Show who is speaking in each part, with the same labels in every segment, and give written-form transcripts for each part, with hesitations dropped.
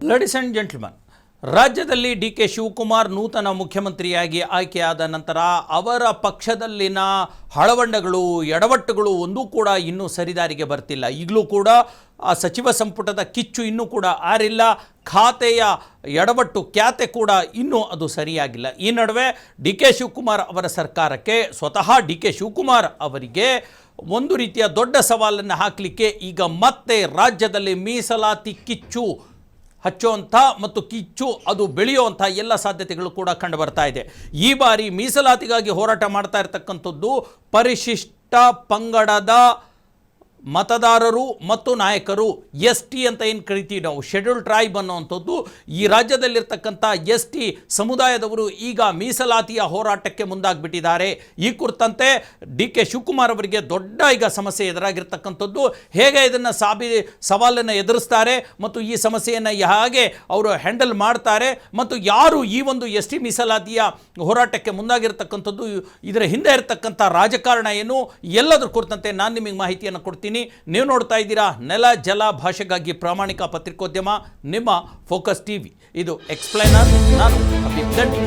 Speaker 1: Ladies and gentleman, ರಾಜ್ಯದಲ್ಲಿ ಡಿ.ಕೆ. ಶಿವಕುಮಾರ್ ನೂತನ ಮುಖ್ಯಮಂತ್ರಿಯಾಗಿ ಆಯ್ಕೆಯಾದ ನಂತರ ಅವರ ಪಕ್ಷದಲ್ಲಿನ ಹಳವಂಡಗಳು, ಎಡವಟ್ಟುಗಳು ಒಂದೂ ಕೂಡ ಇನ್ನೂ ಸರಿದಾರಿಗೆ ಬರ್ತಿಲ್ಲ. ಈಗಲೂ ಕೂಡ ಆ ಸಚಿವ ಸಂಪುಟದ ಕಿಚ್ಚು ಇನ್ನೂ ಕೂಡ ಆರಿಲ್ಲ. ಖಾತೆಯ ಎಡವಟ್ಟು ಖ್ಯಾತೆ ಕೂಡ ಇನ್ನೂ ಅದು ಸರಿಯಾಗಿಲ್ಲ. ಈ ನಡುವೆ ಡಿ.ಕೆ. ಶಿವಕುಮಾರ್ ಅವರ ಸರ್ಕಾರಕ್ಕೆ, ಸ್ವತಃ ಡಿ.ಕೆ. ಶಿವಕುಮಾರ್ ಅವರಿಗೆ ಒಂದು ರೀತಿಯ ದೊಡ್ಡ ಸವಾಲನ್ನು ಹಾಕಲಿಕ್ಕೆ ಈಗ ಮತ್ತೆ ರಾಜ್ಯದಲ್ಲಿ ಮೀಸಲಾತಿ ಕಿಚ್ಚು ಹಚ್ಚುವಂಥ ಮತ್ತು ಕಿಚ್ಚು ಅದು ಬೆಳೆಯುವಂಥ ಎಲ್ಲ ಸಾಧ್ಯತೆಗಳು ಕೂಡ ಕಂಡು ಬರ್ತಾ ಇದೆ. ಈ ಬಾರಿ ಮೀಸಲಾತಿಗಾಗಿ ಹೋರಾಟ ಮಾಡ್ತಾ ಇರತಕ್ಕಂಥದ್ದು ಪರಿಶಿಷ್ಟ ಪಂಗಡದ ಮತದಾರರು ಮತ್ತು ನಾಯಕರು, ST ಅಂತ ಏನು ಕರಿತೀವಿ ನಾವು, ಶೆಡ್ಯೂಲ್ ಟ್ರೈಬ್ ಅನ್ನುವಂಥದ್ದು. ಈ ರಾಜ್ಯದಲ್ಲಿರ್ತಕ್ಕಂಥ ST ಸಮುದಾಯದವರು ಈಗ ಮೀಸಲಾತಿಯ ಹೋರಾಟಕ್ಕೆ ಮುಂದಾಗಿಬಿಟ್ಟಿದ್ದಾರೆ. ಈ ಕುರಿತಂತೆ ಡಿ.ಕೆ. ಶಿವಕುಮಾರ್ ಅವರಿಗೆ ದೊಡ್ಡ ಈಗ ಸಮಸ್ಯೆ ಎದುರಾಗಿರ್ತಕ್ಕಂಥದ್ದು. ಹೇಗೆ ಇದನ್ನು ಸವಾಲನ್ನು ಎದುರಿಸ್ತಾರೆ ಮತ್ತು ಈ ಸಮಸ್ಯೆಯನ್ನು ಹೇಗೆ ಅವರು ಹ್ಯಾಂಡಲ್ ಮಾಡ್ತಾರೆ ಮತ್ತು ಯಾರು ಈ ಒಂದು ST ಮೀಸಲಾತಿಯ ಹೋರಾಟಕ್ಕೆ ಮುಂದಾಗಿರ್ತಕ್ಕಂಥದ್ದು, ಇದರ ಹಿಂದೆ ಇರತಕ್ಕಂಥ ರಾಜಕಾರಣ ಏನು, ಎಲ್ಲದರ ಕುರಿತಂತೆ ನಾನು ನಿಮಗೆ ಮಾಹಿತಿಯನ್ನು ಕೊಡ್ತೀನಿ. ನೀವು ನೋಡ್ತಾ ಇದ್ದೀರಾ ನೆಲ ಜಲ ಭಾಷೆಗಾಗಿ ಪ್ರಾಮಾಣಿಕ ಪತ್ರಿಕೋದ್ಯಮ ನಿಮ್ಮ ಫೋಕಸ್ ಟಿವಿ. ಇದು ಎಕ್ಸ್ಪ್ಲೈನರ್. ನಾನು ಹಬೀಬ್ ದಂಡಿ.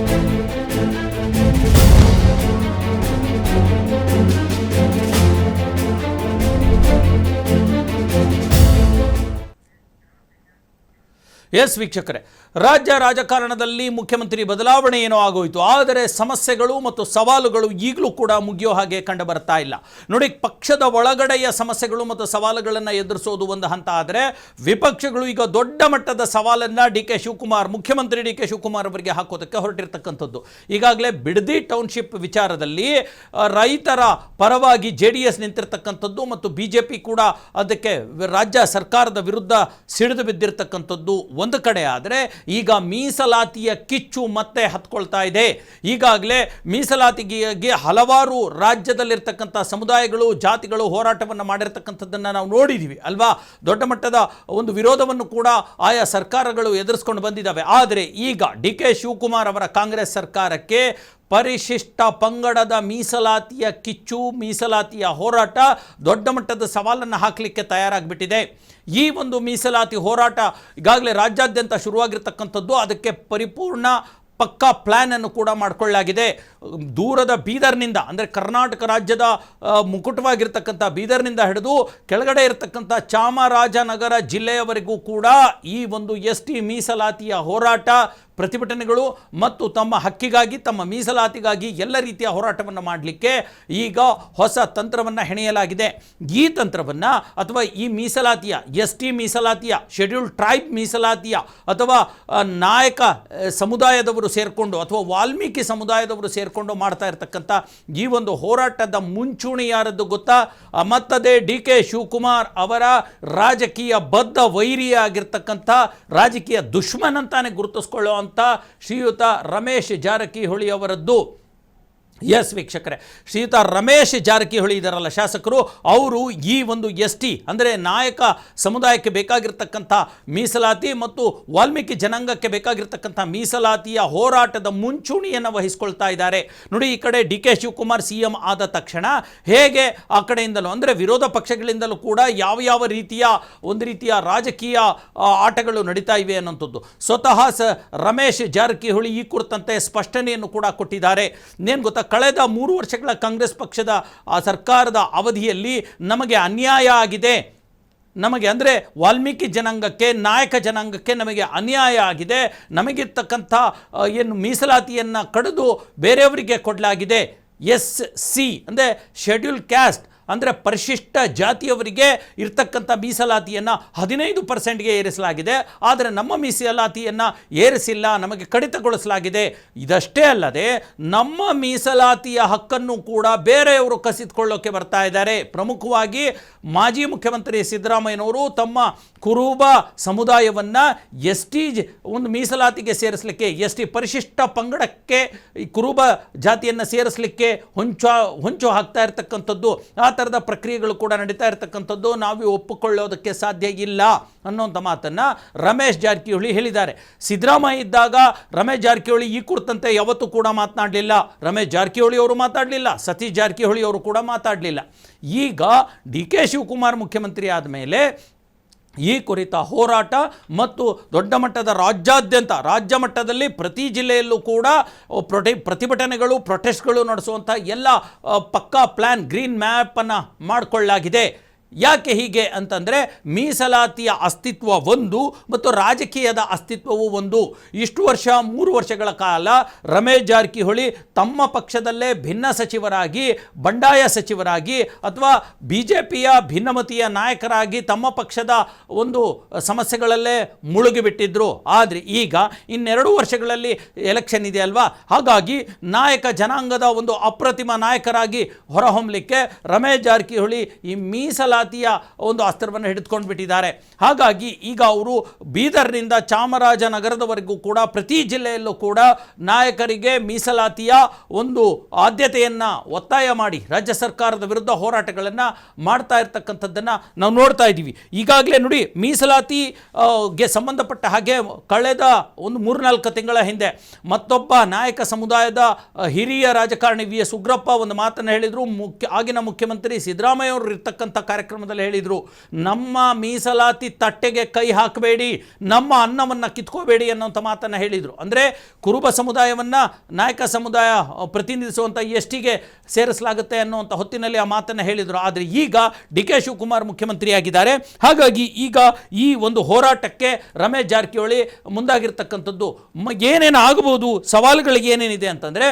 Speaker 1: ಎಸ್ ವೀಕ್ಷಕರೇ, ರಾಜ್ಯ ರಾಜಕಾರಣದಲ್ಲಿ ಮುಖ್ಯಮಂತ್ರಿ ಬದಲಾವಣೆ ಏನೋ ಆಗೋಯಿತು, ಆದರೆ ಸಮಸ್ಯೆಗಳು ಮತ್ತು ಸವಾಲುಗಳು ಈಗಲೂ ಕೂಡ ಮುಗಿಯೋ ಹಾಗೆ ಕಂಡು ಬರ್ತಾ ಇಲ್ಲ. ನೋಡಿ, ಪಕ್ಷದ ಒಳಗಡೆಯ ಸಮಸ್ಯೆಗಳು ಮತ್ತು ಸವಾಲುಗಳನ್ನು ಎದುರಿಸೋದು ಒಂದು ಹಂತ ಆದರೆ, ವಿಪಕ್ಷಗಳು ಈಗ ದೊಡ್ಡ ಮಟ್ಟದ ಸವಾಲನ್ನು ಮುಖ್ಯಮಂತ್ರಿ ಡಿ.ಕೆ. ಶಿವಕುಮಾರ್ ಅವರಿಗೆ ಹಾಕೋದಕ್ಕೆ ಹೊರಟಿರ್ತಕ್ಕಂಥದ್ದು. ಈಗಾಗಲೇ ಬಿಡದಿ ಟೌನ್ಶಿಪ್ ವಿಚಾರದಲ್ಲಿ ರೈತರ ಪರವಾಗಿ JDS ನಿಂತಿರ್ತಕ್ಕಂಥದ್ದು ಮತ್ತು BJP ಕೂಡ ಅದಕ್ಕೆ ರಾಜ್ಯ ಸರ್ಕಾರದ ವಿರುದ್ಧ ಸಿಡಿದು ಬಿದ್ದಿರ್ತಕ್ಕಂಥದ್ದು ಒಂದು ಕಡೆ ಆದರೆ, ಈಗ ಮೀಸಲಾತಿಯ ಕಿಚ್ಚು ಮತ್ತೆ ಹತ್ಕೊಳ್ತಾ ಇದೆ. ಈಗಾಗಲೇ ಮೀಸಲಾತಿಗೆ ಹಲವಾರು ರಾಜ್ಯದಲ್ಲಿರ್ತಕ್ಕಂಥ ಸಮುದಾಯಗಳು, ಜಾತಿಗಳು ಹೋರಾಟವನ್ನು ಮಾಡಿರ್ತಕ್ಕಂಥದ್ದನ್ನು ನಾವು ನೋಡಿದ್ದೀವಿ ಅಲ್ವಾ. ದೊಡ್ಡ ಮಟ್ಟದ ಒಂದು ವಿರೋಧವನ್ನು ಕೂಡ ಆಯಾ ಸರ್ಕಾರಗಳು ಎದುರಿಸ್ಕೊಂಡು ಬಂದಿದ್ದಾವೆ. ಆದರೆ ಈಗ ಡಿ.ಕೆ. ಶಿವಕುಮಾರ್ ಅವರ ಕಾಂಗ್ರೆಸ್ ಸರ್ಕಾರಕ್ಕೆ ಪರಿಶಿಷ್ಟ ಪಂಗಡದ ಮೀಸಲಾತಿಯ ಕಿಚ್ಚು, ಮೀಸಲಾತಿಯ ಹೋರಾಟ ದೊಡ್ಡ ಮಟ್ಟದ ಸವಾಲನ್ನು ಹಾಕಲಿಕ್ಕೆ ತಯಾರಾಗಿಬಿಟ್ಟಿದೆ. ಈ ಒಂದು ಮೀಸಲಾತಿ ಹೋರಾಟ ಈಗಾಗಲೇ ರಾಜ್ಯಾದ್ಯಂತ ಶುರುವಾಗಿರ್ತಕ್ಕಂಥದ್ದು. ಅದಕ್ಕೆ ಪರಿಪೂರ್ಣ ಪಕ್ಕಾ ಪ್ಲ್ಯಾನನ್ನು ಕೂಡ ಮಾಡಿಕೊಳ್ಳಲಾಗಿದೆ. ದೂರದ ಬೀದರ್ನಿಂದ, ಅಂದರೆ ಕರ್ನಾಟಕ ರಾಜ್ಯದ ಮುಕುಟವಾಗಿರ್ತಕ್ಕಂಥ ಬೀದರ್ನಿಂದ ಹಿಡಿದು ಕೆಳಗಡೆ ಇರತಕ್ಕಂಥ ಚಾಮರಾಜನಗರ ಜಿಲ್ಲೆಯವರೆಗೂ ಕೂಡ ಈ ಒಂದು ST ಮೀಸಲಾತಿಯ ಹೋರಾಟ, ಪ್ರತಿಭಟನೆಗಳು ಮತ್ತು ತಮ್ಮ ಹಕ್ಕಿಗಾಗಿ, ತಮ್ಮ ಮೀಸಲಾತಿಗಾಗಿ ಎಲ್ಲ ರೀತಿಯ ಹೋರಾಟವನ್ನು ಮಾಡಲಿಕ್ಕೆ ಈಗ ಹೊಸ ತಂತ್ರವನ್ನು ಹೆಣೆಯಲಾಗಿದೆ. ಈ ತಂತ್ರವನ್ನು ಅಥವಾ ಈ ಮೀಸಲಾತಿಯ ST ಮೀಸಲಾತಿಯ, ಶೆಡ್ಯೂಲ್ ಟ್ರೈಬ್ ಮೀಸಲಾತಿಯ ಅಥವಾ ನಾಯಕ ಸಮುದಾಯದವರು ಸೇರಿಕೊಂಡು ಅಥವಾ ವಾಲ್ಮೀಕಿ ಸಮುದಾಯದವರು ಸೇರಿಕೊಂಡು ಮಾಡ್ತಾ ಇರತಕ್ಕಂಥ ಈ ಒಂದು ಹೋರಾಟದ ಮುಂಚೂಣಿ ಯಾರದ್ದು ಗೊತ್ತಾ? ಮತ್ತದೇ ಡಿ.ಕೆ. ಶಿವಕುಮಾರ್ ಅವರ ರಾಜಕೀಯ ಬದ್ಧ ವೈರಿಯಾಗಿರ್ತಕ್ಕಂಥ, ರಾಜಕೀಯ ದುಶ್ಮನ್ ಅಂತಾನೆ ಗುರುತಿಸ್ಕೊಳ್ಳೋ ಅಂತ ಶ್ರೀಯುತ ರಮೇಶ್ ಜಾರಕಿಹೊಳಿ ಅವರದ್ದು. ಎಸ್ ವೀಕ್ಷಕರೇ, ಶ್ರೀಯುತ ರಮೇಶ್ ಜಾರಕಿಹೊಳಿ ಇದ್ದಾರಲ್ಲ ಶಾಸಕರು, ಅವರು ಈ ಒಂದು ST ಅಂದರೆ ನಾಯಕ ಸಮುದಾಯಕ್ಕೆ ಬೇಕಾಗಿರ್ತಕ್ಕಂಥ ಮೀಸಲಾತಿ ಮತ್ತು ವಾಲ್ಮೀಕಿ ಜನಾಂಗಕ್ಕೆ ಬೇಕಾಗಿರ್ತಕ್ಕಂಥ ಮೀಸಲಾತಿಯ ಹೋರಾಟದ ಮುಂಚೂಣಿಯನ್ನು ವಹಿಸ್ಕೊಳ್ತಾ ಇದ್ದಾರೆ. ನೋಡಿ, ಈ ಕಡೆ ಡಿ.ಕೆ. ಶಿವಕುಮಾರ್ CM ಆದ ತಕ್ಷಣ ಹೇಗೆ ಆ ಕಡೆಯಿಂದಲೂ ಅಂದರೆ ವಿರೋಧ ಪಕ್ಷಗಳಿಂದಲೂ ಕೂಡ ಯಾವ ರೀತಿಯ ಒಂದು ರೀತಿಯ ರಾಜಕೀಯ ಆಟಗಳು ನಡೀತಾ ಇವೆ ಅನ್ನೋಂಥದ್ದು ಸ್ವತಃ ರಮೇಶ್ ಜಾರಕಿಹೊಳಿ ಈ ಕುರಿತಂತೆ ಸ್ಪಷ್ಟನೆಯನ್ನು ಕೂಡ ಕೊಟ್ಟಿದ್ದಾರೆ. ಏನು ಗೊತ್ತಾ, ಕಳೆದ 3 ವರ್ಷಗಳ ಕಾಂಗ್ರೆಸ್ ಪಕ್ಷದ ಸರ್ಕಾರದ ಅವಧಿಯಲ್ಲಿ ನಮಗೆ ಅನ್ಯಾಯ ಆಗಿದೆ, ನಮಗೆ ಅಂದರೆ ವಾಲ್ಮೀಕಿ ಜನಾಂಗಕ್ಕೆ, ನಾಯಕ ಜನಾಂಗಕ್ಕೆ ನಮಗೆ ಅನ್ಯಾಯ ಆಗಿದೆ, ನಮಗಿರ್ತಕ್ಕಂಥ ಏನು ಮೀಸಲಾತಿಯನ್ನು ಕಡಿದು ಬೇರೆಯವರಿಗೆ ಕೊಡಲಾಗಿದೆ. SC ಅಂದರೆ ಶೆಡ್ಯೂಲ್ ಕ್ಯಾಸ್ಟ್ ಅಂದರೆ ಪರಿಶಿಷ್ಟ ಜಾತಿಯವರಿಗೆ ಇರ್ತಕ್ಕಂಥ ಮೀಸಲಾತಿಯನ್ನು 15%ಗೆ ಏರಿಸಲಾಗಿದೆ. ಆದರೆ ನಮ್ಮ ಮೀಸಲಾತಿಯನ್ನು ಏರಿಸಿಲ್ಲ, ನಮಗೆ ಕಡಿತಗೊಳಿಸಲಾಗಿದೆ. ಇದಷ್ಟೇ ಅಲ್ಲದೆ ನಮ್ಮ ಮೀಸಲಾತಿಯ ಹಕ್ಕನ್ನು ಕೂಡ ಬೇರೆಯವರು ಕಸಿದುಕೊಳ್ಳೋಕೆ ಬರ್ತಾ ಇದ್ದಾರೆ. ಪ್ರಮುಖವಾಗಿ ಮಾಜಿ ಮುಖ್ಯಮಂತ್ರಿ ಸಿದ್ದರಾಮಯ್ಯನವರು ತಮ್ಮ ಕುರುಬ ಸಮುದಾಯವನ್ನು ST ಒಂದು ಮೀಸಲಾತಿಗೆ ಸೇರಿಸಲಿಕ್ಕೆ, ST ಪರಿಶಿಷ್ಟ ಪಂಗಡಕ್ಕೆ ಈ ಕುರುಬ ಜಾತಿಯನ್ನು ಸೇರಿಸಲಿಕ್ಕೆ ಹೊಂಚು ಹಾಕ್ತಾ ಇರ್ತಕ್ಕಂಥದ್ದು, ಆ ಥರದ ಪ್ರಕ್ರಿಯೆಗಳು ಕೂಡ ನಡೀತಾ ಇರತಕ್ಕಂಥದ್ದು ನಾವು ಒಪ್ಪಿಕೊಳ್ಳೋದಕ್ಕೆ ಸಾಧ್ಯ ಇಲ್ಲ ಅನ್ನೋಂಥ ಮಾತನ್ನು ರಮೇಶ್ ಜಾರಕಿಹೊಳಿ ಹೇಳಿದ್ದಾರೆ. ಸಿದ್ದರಾಮಯ್ಯ ಇದ್ದಾಗ ರಮೇಶ್ ಜಾರಕಿಹೊಳಿ ಈ ಕುರಿತಂತೆ ಯಾವತ್ತೂ ಕೂಡ ಮಾತನಾಡಲಿಲ್ಲ. ರಮೇಶ್ ಜಾರಕಿಹೊಳಿ ಅವರು ಮಾತಾಡಲಿಲ್ಲ, ಸತೀಶ್ ಜಾರಕಿಹೊಳಿ ಅವರು ಕೂಡ ಮಾತಾಡಲಿಲ್ಲ. ಈಗ ಡಿ.ಕೆ. ಶಿವಕುಮಾರ್ ಮುಖ್ಯಮಂತ್ರಿ ಆದಮೇಲೆ ಈ ಕುರಿತ ಹೋರಾಟ ಮತ್ತು ದೊಡ್ಡ ಮಟ್ಟದ ರಾಜ್ಯ ಮಟ್ಟದಲ್ಲಿ ಪ್ರತಿ ಜಿಲ್ಲೆಯಲ್ಲೂ ಕೂಡ ಪ್ರತಿಭಟನೆಗಳು ಪ್ರೊಟೆಸ್ಟ್ಗಳು ನಡೆಸುವಂಥ ಎಲ್ಲ ಪಕ್ಕಾ ಪ್ಲ್ಯಾನ್ ಗ್ರೀನ್ ಮ್ಯಾಪನ್ನು ಮಾಡಿಕೊಳ್ಳಲಾಗಿದೆ. ಯಾಕೆ ಹೀಗೆ ಅಂತಂದರೆ ಮೀಸಲಾತಿಯ ಅಸ್ತಿತ್ವ ಒಂದು ಮತ್ತು ರಾಜಕೀಯದ ಅಸ್ತಿತ್ವವು ಒಂದು. ಇಷ್ಟು ವರ್ಷ 3 ವರ್ಷಗಳ ಕಾಲ ರಮೇಶ್ ಜಾರಕಿಹೊಳಿ ತಮ್ಮ ಪಕ್ಷದಲ್ಲೇ ಭಿನ್ನ ಸಚಿವರಾಗಿ, ಬಂಡಾಯ ಸಚಿವರಾಗಿ ಅಥವಾ BJPಯ ಭಿನ್ನಮತೀಯ ನಾಯಕರಾಗಿ ತಮ್ಮ ಪಕ್ಷದ ಒಂದು ಸಮಸ್ಯೆಗಳಲ್ಲೇ ಮುಳುಗಿಬಿಟ್ಟಿದ್ರು. ಆದರೆ ಈಗ ಇನ್ನೆರಡು ವರ್ಷಗಳಲ್ಲಿ ಎಲೆಕ್ಷನ್ ಇದೆ ಅಲ್ವಾ, ಹಾಗಾಗಿ ನಾಯಕ ಜನಾಂಗದ ಒಂದು ಅಪ್ರತಿಮ ನಾಯಕರಾಗಿ ಹೊರಹೊಮ್ಮಲಿಕ್ಕೆ ರಮೇಶ್ ಜಾರಕಿಹೊಳಿ ಈ ಮೀಸಲಾತಿಯ ಒಂದು ಅಸ್ತ್ರವನ್ನು ಹಿಡಿದುಕೊಂಡು ಬಿಟ್ಟಿದ್ದಾರೆ. ಹಾಗಾಗಿ ಈಗ ಅವರು ಬೀದರ್ನಿಂದ ಚಾಮರಾಜನಗರದವರೆಗೂ ಕೂಡ ಪ್ರತಿ ಜಿಲ್ಲೆಯಲ್ಲೂ ಕೂಡ ನಾಯಕರಿಗೆ ಮೀಸಲಾತಿಯ ಒಂದು ಆದ್ಯತೆಯನ್ನು ಒತ್ತಾಯ ಮಾಡಿ ರಾಜ್ಯ ಸರ್ಕಾರದ ವಿರುದ್ಧ ಹೋರಾಟಗಳನ್ನು ಮಾಡ್ತಾ ಇರ್ತಕ್ಕಂಥದ್ದನ್ನು ನಾವು ನೋಡ್ತಾ ಇದ್ದೀವಿ. ಈಗಾಗಲೇ ನೋಡಿ, ಮೀಸಲಾತಿಗೆ ಸಂಬಂಧಪಟ್ಟ ಹಾಗೆ ಕಳೆದ ಒಂದು 3-4 ತಿಂಗಳ ಹಿಂದೆ ಮತ್ತೊಬ್ಬ ನಾಯಕ ಸಮುದಾಯದ ಹಿರಿಯ ರಾಜಕಾರಣಿ VS ಉಗ್ರಪ್ಪ ಒಂದು ಮಾತನ್ನು ಹೇಳಿದರು. ಆಗಿನ ಮುಖ್ಯಮಂತ್ರಿ ಸಿದ್ದರಾಮಯ್ಯ ಅವರು ಇರ್ತಕ್ಕಂಥ ಕಾರ್ಯಕ್ರಮದಲ್ಲಿ ಹೇಳಿದರು, ನಮ್ಮ ಮೀಸಲಾತಿ ತಟ್ಟೆಗೆ ಕೈ ಹಾಕಬೇಡಿ, ನಮ್ಮ ಅನ್ನವನ್ನು ಕಿತ್ಕೋಬೇಡಿ ಅನ್ನೋಂಥ ಮಾತನ್ನು ಹೇಳಿದರು. ಅಂದರೆ ಕುರುಬ ಸಮುದಾಯವನ್ನು ನಾಯಕ ಸಮುದಾಯ ಪ್ರತಿನಿಧಿಸುವಂಥ STಗೆ ಸೇರಿಸಲಾಗುತ್ತೆ ಅನ್ನುವಂಥ ಹೊತ್ತಿನಲ್ಲಿ ಆ ಮಾತನ್ನು ಹೇಳಿದರು. ಆದರೆ ಈಗ DK ಶಿವಕುಮಾರ್ ಮುಖ್ಯಮಂತ್ರಿಯಾಗಿದ್ದಾರೆ. ಹಾಗಾಗಿ ಈಗ ಈ ಒಂದು ಹೋರಾಟಕ್ಕೆ ರಮೇಶ್ ಜಾರಕಿಹೊಳಿ ಮುಂದಾಗಿರ್ತಕ್ಕಂಥದ್ದು ಏನೇನು ಆಗಬಹುದು, ಸವಾಲುಗಳಿಗೆ ಏನೇನಿದೆ ಅಂತಂದರೆ,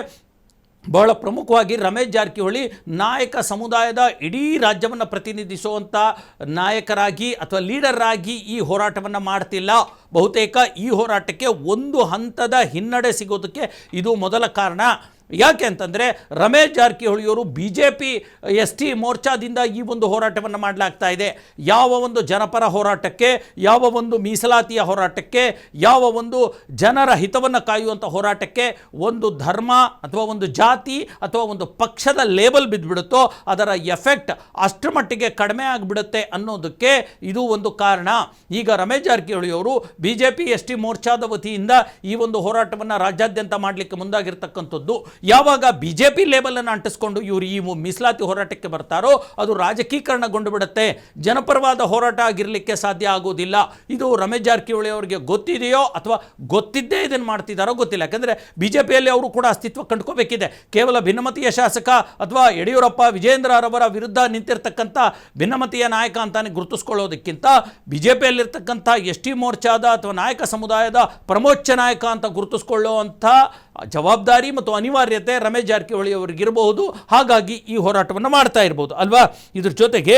Speaker 1: ಬಹಳ ಪ್ರಮುಖವಾಗಿ ರಮೇಶ್ ಜಾರಕಿಹೊಳಿ ನಾಯಕ ಸಮುದಾಯದ ಇಡೀ ರಾಜ್ಯವನ್ನು ಪ್ರತಿನಿಧಿಸುವಂಥ ನಾಯಕರಾಗಿ ಅಥವಾ ಲೀಡರ್ ಆಗಿ ಈ ಹೋರಾಟವನ್ನು ಮಾಡ್ತಿಲ್ಲ. ಬಹುತೇಕ ಈ ಹೋರಾಟಕ್ಕೆ ಒಂದು ಹಂತದ ಹಿನ್ನಡೆ ಸಿಗೋದಕ್ಕೆ ಇದು ಮೊದಲ ಕಾರಣ. ಯಾಕೆ ಅಂತಂದರೆ ರಮೇಶ್ ಜಾರಕಿಹೊಳಿಯವರು BJP ST ಮೋರ್ಚಾದಿಂದ ಈ ಒಂದು ಹೋರಾಟವನ್ನು ಮಾಡಲಾಗ್ತಾ ಇದೆ. ಯಾವ ಒಂದು ಜನಪರ ಹೋರಾಟಕ್ಕೆ, ಯಾವ ಒಂದು ಮೀಸಲಾತಿಯ ಹೋರಾಟಕ್ಕೆ, ಯಾವ ಒಂದು ಜನರ ಹಿತವನ್ನು ಕಾಯುವಂಥ ಹೋರಾಟಕ್ಕೆ ಒಂದು ಧರ್ಮ ಅಥವಾ ಒಂದು ಜಾತಿ ಅಥವಾ ಒಂದು ಪಕ್ಷದ ಲೇಬಲ್ ಬಿದ್ದುಬಿಡುತ್ತೋ ಅದರ ಎಫೆಕ್ಟ್ ಅಷ್ಟರ ಮಟ್ಟಿಗೆ ಕಡಿಮೆ ಆಗಿಬಿಡುತ್ತೆ ಅನ್ನೋದಕ್ಕೆ ಇದು ಒಂದು ಕಾರಣ. ಈಗ ರಮೇಶ್ ಜಾರಕಿಹೊಳಿಯವರು BJP ST ಮೋರ್ಚಾದ ವತಿಯಿಂದ ಈ ಒಂದು ಹೋರಾಟವನ್ನು ರಾಜ್ಯಾದ್ಯಂತ ಮಾಡಲಿಕ್ಕೆ ಮುಂದಾಗಿರ್ತಕ್ಕಂಥದ್ದು. ಯಾವಾಗ BJP ಲೇಬಲನ್ನು ಅಂಟಿಸ್ಕೊಂಡು ಇವರು ಈ ಮೀಸಲಾತಿ ಹೋರಾಟಕ್ಕೆ ಬರ್ತಾರೋ ಅದು ರಾಜಕೀಕರಣಗೊಂಡು ಬಿಡುತ್ತೆ, ಜನಪರವಾದ ಹೋರಾಟ ಆಗಿರಲಿಕ್ಕೆ ಸಾಧ್ಯ ಆಗೋದಿಲ್ಲ. ಇದು ರಮೇಶ್ ಜಾರಕಿಹೊಳಿ ಅವರಿಗೆ ಗೊತ್ತಿದೆಯೋ ಅಥವಾ ಗೊತ್ತಿದ್ದೇ ಇದನ್ನು ಮಾಡ್ತಿದ್ದಾರೋ ಗೊತ್ತಿಲ್ಲ. ಯಾಕಂದರೆ BJPಯಲ್ಲಿ ಅವರು ಕೂಡ ಅಸ್ತಿತ್ವ ಕಂಡುಕೋಬೇಕಿದೆ. ಕೇವಲ ಭಿನ್ನಮತೀಯ ಶಾಸಕ ಅಥವಾ ಯಡಿಯೂರಪ್ಪ ವಿಜೇಂದ್ರರವರ ವಿರುದ್ಧ ನಿಂತಿರ್ತಕ್ಕಂಥ ಭಿನ್ನಮತೀಯ ನಾಯಕ ಅಂತಾನೆ ಗುರುತಿಸ್ಕೊಳ್ಳೋದಕ್ಕಿಂತ BJPಯಲ್ಲಿರ್ತಕ್ಕಂಥ ST ಮೋರ್ಚಾದ ಅಥವಾ ನಾಯಕ ಸಮುದಾಯದ ಪ್ರಮೋಚ್ಚ ನಾಯಕ ಅಂತ ಗುರುತಿಸ್ಕೊಳ್ಳುವಂಥ ಜವಾಬ್ದಾರಿ ಮತ್ತು ಅನಿವಾರ್ಯತೆ ರಮೇಶ್ ಜಾರಕಿಹೊಳಿ ಅವರಿಗಿರಬಹುದು. ಹಾಗಾಗಿ ಈ ಹೋರಾಟವನ್ನು ಮಾಡ್ತಾ ಇರ್ಬೋದು ಅಲ್ವಾ. ಇದ್ರ ಜೊತೆಗೆ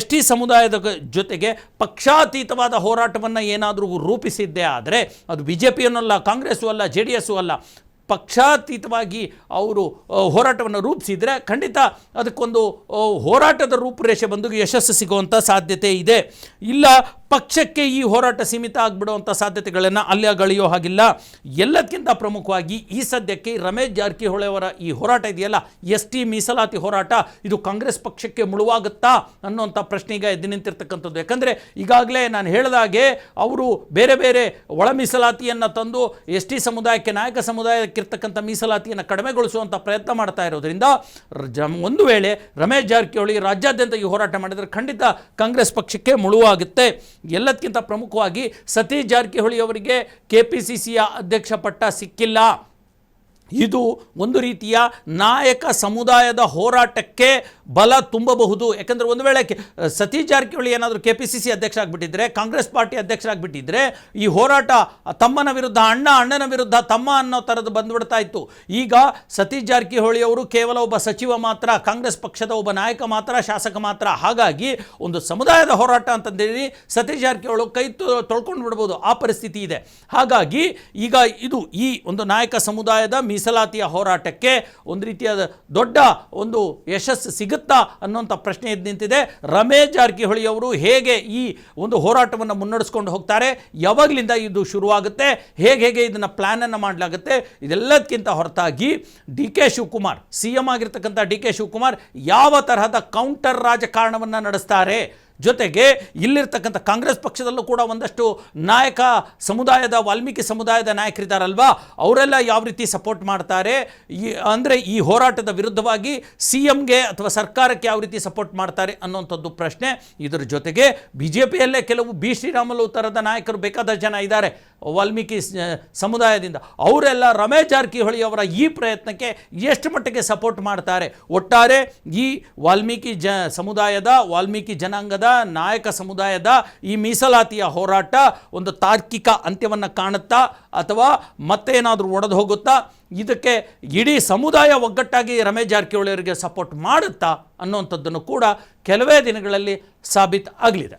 Speaker 1: ST ಸಮುದಾಯದ ಜೊತೆಗೆ ಪಕ್ಷಾತೀತವಾದ ಹೋರಾಟವನ್ನು ಏನಾದರೂ ರೂಪಿಸಿದ್ದೇ ಆದರೆ ಅದು BJPಯನ್ನೂ ಅಲ್ಲ, ಕಾಂಗ್ರೆಸ್ಸೂ ಅಲ್ಲ, JDS ಅಲ್ಲ, ಪಕ್ಷಾತೀತವಾಗಿ ಅವರು ಹೋರಾಟವನ್ನು ರೂಪಿಸಿದರೆ ಖಂಡಿತ ಅದಕ್ಕೊಂದು ಹೋರಾಟದ ರೂಪುರೇಷೆ ಬಂದು ಯಶಸ್ಸು ಸಿಗುವಂಥ ಸಾಧ್ಯತೆ ಇದೆ. ಇಲ್ಲ ಪಕ್ಷಕ್ಕೆ ಈ ಹೋರಾಟ ಸೀಮಿತ ಆಗಿಬಿಡುವಂಥ ಸಾಧ್ಯತೆಗಳನ್ನು ಅಲ್ಲಿ ಗಳಿಯೋ ಹಾಗಿಲ್ಲ. ಎಲ್ಲಕ್ಕಿಂತ ಪ್ರಮುಖವಾಗಿ ಈ ಸದ್ಯಕ್ಕೆ ರಮೇಶ್ ಜಾರಕಿಹೊಳಿ ಅವರ ಈ ಹೋರಾಟ ಇದೆಯಲ್ಲ, ST ಮೀಸಲಾತಿ ಹೋರಾಟ, ಇದು ಕಾಂಗ್ರೆಸ್ ಪಕ್ಷಕ್ಕೆ ಮುಳುವಾಗುತ್ತಾ ಅನ್ನೋಂಥ ಪ್ರಶ್ನೆ ಈಗ ಎದ್ದು ನಿಂತಿರ್ತಕ್ಕಂಥದ್ದು. ಯಾಕಂದರೆ ಈಗಾಗಲೇ ನಾನು ಹೇಳಿದಾಗೆ ಅವರು ಬೇರೆ ಬೇರೆ ಒಳ ಮೀಸಲಾತಿಯನ್ನು ತಂದು ST ಸಮುದಾಯಕ್ಕೆ, ನಾಯಕ ಸಮುದಾಯಕ್ಕಿರ್ತಕ್ಕಂಥ ಮೀಸಲಾತಿಯನ್ನು ಕಡಿಮೆಗೊಳಿಸುವಂಥ ಪ್ರಯತ್ನ ಮಾಡ್ತಾ ಇರೋದ್ರಿಂದ ಒಂದು ವೇಳೆ ರಮೇಶ್ ಜಾರಕಿಹೊಳಿ ರಾಜ್ಯಾದ್ಯಂತ ಈ ಹೋರಾಟ ಮಾಡಿದರೆ ಖಂಡಿತ ಕಾಂಗ್ರೆಸ್ ಪಕ್ಷಕ್ಕೆ ಮುಳುವಾಗುತ್ತೆ. ಎಲ್ಲದಕ್ಕಿಂತ ಪ್ರಮುಖವಾಗಿ ಸತೀಶ್ ಜಾರಕಿಹೊಳಿ ಅವರಿಗೆ KPCCಯ ಅಧ್ಯಕ್ಷ ಪಟ್ಟ ಸಿಕ್ಕಿಲ್ಲ. ಇದು ಒಂದು ರೀತಿಯ ನಾಯಕ ಸಮುದಾಯದ ಹೋರಾಟಕ್ಕೆ ಬಲ ತುಂಬಬಹುದು. ಯಾಕಂದರೆ ಒಂದು ವೇಳೆ ಸತೀಶ್ ಜಾರಕಿಹೊಳಿ ಏನಾದರೂ KPCC ಅಧ್ಯಕ್ಷ ಆಗಿಬಿಟ್ಟಿದ್ರೆ, ಕಾಂಗ್ರೆಸ್ ಪಾರ್ಟಿ ಅಧ್ಯಕ್ಷರಾಗಿಬಿಟ್ಟಿದ್ರೆ ಈ ಹೋರಾಟ ತಮ್ಮನ ವಿರುದ್ಧ ಅಣ್ಣ, ಅಣ್ಣನ ವಿರುದ್ಧ ತಮ್ಮ ಅನ್ನೋ ಥರದ್ದು ಬಂದುಬಿಡ್ತಾ ಇತ್ತು. ಈಗ ಸತೀಶ್ ಜಾರಕಿಹೊಳಿ ಅವರು ಕೇವಲ ಒಬ್ಬ ಸಚಿವ ಮಾತ್ರ, ಕಾಂಗ್ರೆಸ್ ಪಕ್ಷದ ಒಬ್ಬ ನಾಯಕ ಮಾತ್ರ, ಶಾಸಕ ಮಾತ್ರ. ಹಾಗಾಗಿ ಒಂದು ಸಮುದಾಯದ ಹೋರಾಟ ಅಂತಂದೇಳಿ ಸತೀಶ್ ಜಾರಕಿಹೊಳಿ ಕೈ ತೊಳ್ಕೊಂಡು ಬಿಡ್ಬೋದು, ಆ ಪರಿಸ್ಥಿತಿ ಇದೆ. ಹಾಗಾಗಿ ಈಗ ಇದು ಈ ಒಂದು ನಾಯಕ ಸಮುದಾಯದ ಮೀಸಲಾತಿಯ ಹೋರಾಟಕ್ಕೆ ಒಂದು ರೀತಿಯಾದ ದೊಡ್ಡ ಒಂದು ಯಶಸ್ಸು ಸಿಗುತ್ತಾ ಅನ್ನೋಂಥ ಪ್ರಶ್ನೆ ಎದ್ದು ನಿಂತಿದೆ. ರಮೇಶ್ ಜಾರಕಿಹೊಳಿ ಅವರು ಹೇಗೆ ಈ ಒಂದು ಹೋರಾಟವನ್ನು ಮುನ್ನಡೆಸ್ಕೊಂಡು ಹೋಗ್ತಾರೆ, ಯಾವಾಗಲಿಂದ ಇದು ಶುರುವಾಗುತ್ತೆ, ಹೇಗೆ ಇದನ್ನು ಪ್ಲ್ಯಾನನ್ನು ಮಾಡಲಾಗುತ್ತೆ, ಇದೆಲ್ಲದಕ್ಕಿಂತ ಹೊರತಾಗಿ DK ಶಿವಕುಮಾರ್ CM ಆಗಿರ್ತಕ್ಕಂಥ DK ಶಿವಕುಮಾರ್ ಯಾವ ತರಹದ ಕೌಂಟರ್ ರಾಜಕಾರಣವನ್ನು ನಡೆಸ್ತಾರೆ. ಜೊತೆಗೆ ಇಲ್ಲಿರ್ತಕ್ಕಂಥ ಕಾಂಗ್ರೆಸ್ ಪಕ್ಷದಲ್ಲೂ ಕೂಡ ಒಂದಷ್ಟು ನಾಯಕ ಸಮುದಾಯದ ವಾಲ್ಮೀಕಿ ಸಮುದಾಯದ ನಾಯಕರಿದ್ದಾರಲ್ವಾ, ಅವರೆಲ್ಲ ಯಾವ ರೀತಿ ಸಪೋರ್ಟ್ ಮಾಡ್ತಾರೆ, ಅಂದರೆ ಈ ಹೋರಾಟದ ವಿರುದ್ಧವಾಗಿ CMಗೆ ಅಥವಾ ಸರ್ಕಾರಕ್ಕೆ ಯಾವ ರೀತಿ ಸಪೋರ್ಟ್ ಮಾಡ್ತಾರೆ ಅನ್ನೋಂಥದ್ದು ಪ್ರಶ್ನೆ. ಇದರ ಜೊತೆಗೆ BJPಯಲ್ಲೇ ಕೆಲವು ಶ್ರೀರಾಮುಲು ಥರದ ನಾಯಕರು ಬೇಕಾದ ಜನ ಇದ್ದಾರೆ ವಾಲ್ಮೀಕಿ ಸಮುದಾಯದಿಂದ. ಅವರೆಲ್ಲ ರಮೇಶ್ ಜಾರಕಿಹೊಳಿ ಅವರ ಈ ಪ್ರಯತ್ನಕ್ಕೆ ಎಷ್ಟು ಮಟ್ಟಿಗೆ ಸಪೋರ್ಟ್ ಮಾಡ್ತಾರೆ, ಒಟ್ಟಾರೆ ಈ ವಾಲ್ಮೀಕಿ ಸಮುದಾಯದ ವಾಲ್ಮೀಕಿ ಜನಾಂಗದ ನಾಯಕ ಸಮುದಾಯದ ಈ ಮೀಸಲಾತಿಯ ಹೋರಾಟ ಒಂದು ತಾರ್ಕಿಕ ಅಂತ್ಯವನ್ನು ಕಾಣುತ್ತಾ ಅಥವಾ ಮತ್ತೇನಾದರೂ ಒಡೆದು ಹೋಗುತ್ತಾ, ಇದಕ್ಕೆ ಇಡೀ ಸಮುದಾಯ ಒಗ್ಗಟ್ಟಾಗಿ ರಮೇಶ್ ಜಾರಕಿಹೊಳಿ ಅವರಿಗೆ ಸಪೋರ್ಟ್ ಮಾಡುತ್ತಾ ಅನ್ನುವಂಥದ್ದನ್ನು ಕೂಡ ಕೆಲವೇ ದಿನಗಳಲ್ಲಿ ಸಾಬೀತು ಆಗಲಿದೆ.